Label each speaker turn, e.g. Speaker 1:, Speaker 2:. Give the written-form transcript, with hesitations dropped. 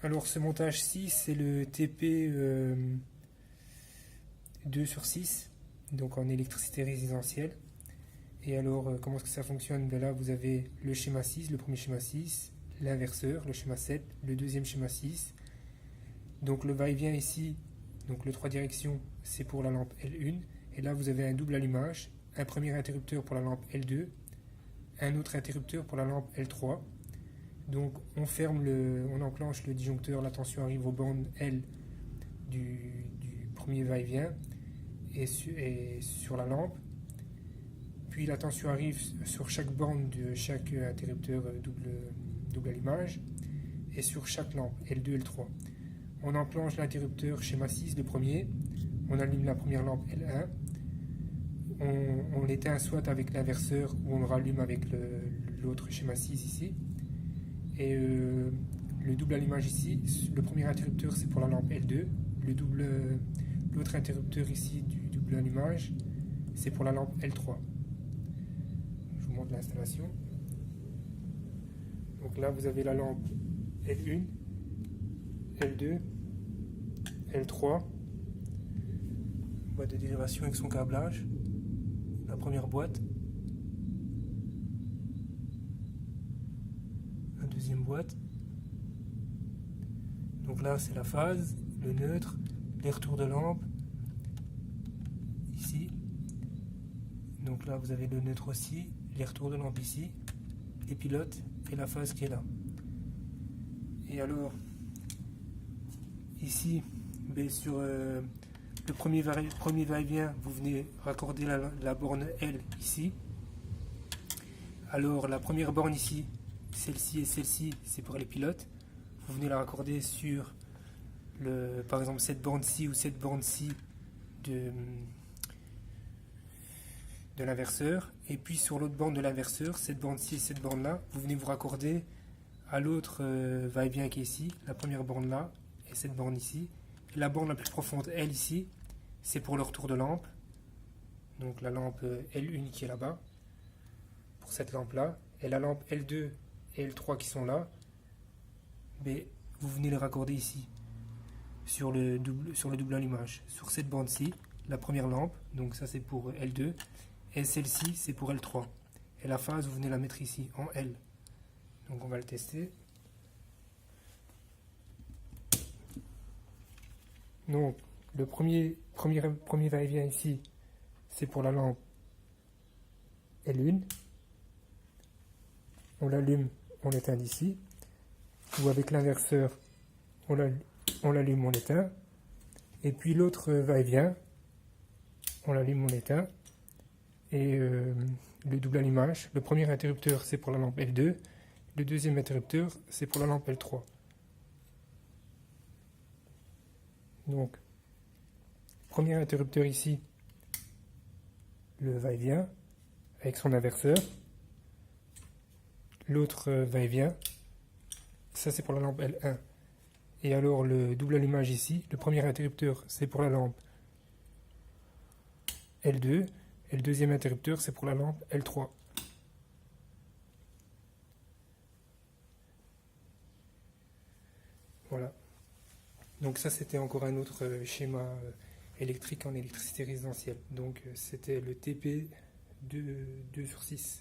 Speaker 1: Alors ce montage-ci, c'est le TP 2/6, donc en électricité résidentielle. Et alors, comment est-ce que ça fonctionne? Ben là, vous avez le schéma 6, le premier schéma 6, l'inverseur, le schéma 7, le deuxième schéma 6. Donc le va-et-vient ici, donc le 3 directions, c'est pour la lampe L1. Et là, vous avez un double allumage, un premier interrupteur pour la lampe L2, un autre interrupteur pour la lampe L3. Donc on enclenche le disjoncteur, la tension arrive aux bandes L du premier va-et-vient et sur la lampe. Puis la tension arrive sur chaque bande de chaque interrupteur double allumage et sur chaque lampe L2, L3. On enclenche l'interrupteur schéma 6, le premier, on allume la première lampe L1, on l'éteint soit avec l'inverseur ou on le rallume avec l'autre schéma 6 ici. Et le double allumage ici, le premier interrupteur c'est pour la lampe L2, l'autre interrupteur ici du double allumage c'est pour la lampe L3. Je vous montre l'installation. Donc là vous avez la lampe L1, L2, L3, boîte de dérivation avec son câblage, la première boîte, la deuxième boîte. Donc là c'est la phase, le neutre, les retours de lampe, ici. Donc là vous avez le neutre aussi, les retours de lampe ici, les pilotes et la phase qui est là. Et alors, ici, sur le premier va-et-vient, vous venez raccorder la borne L ici. Alors la première borne ici, celle-ci et celle-ci, c'est pour les pilotes. Vous venez la raccorder sur, par exemple, cette borne-ci ou cette borne-ci de l'inverseur. Et puis sur l'autre borne de l'inverseur, cette borne-ci et cette borne-là, vous venez vous raccorder à l'autre va-et-vient qui est ici, la première borne là, et cette borne ici. Et la borne la plus profonde, elle ici, c'est pour le retour de lampe. Donc la lampe L1 qui est là-bas, pour cette lampe-là. Et la lampe L2 et L3 qui sont là, mais vous venez les raccorder ici, sur le double allumage. Sur cette bande-ci, la première lampe, donc ça c'est pour L2, et celle-ci c'est pour L3. Et la phase, vous venez la mettre ici, en L. Donc on va le tester. Donc le premier va-et-vient ici, c'est pour la lampe L1. On l'allume, on l'éteint d'ici. Ou avec l'inverseur, on l'allume, on l'éteint. Et puis l'autre va-et-vient, on l'allume, on l'éteint. Et le double allumage, le premier interrupteur c'est pour la lampe L2, le deuxième interrupteur c'est pour la lampe L3. Donc, premier interrupteur ici, le va-et-vient avec son inverseur. L'autre va-et-vient, ça c'est pour la lampe L1. Et alors le double allumage ici, le premier interrupteur c'est pour la lampe L2 et le deuxième interrupteur c'est pour la lampe L3. Voilà. Donc ça c'était encore un autre schéma électrique en électricité résidentielle. Donc c'était le TP 2/6.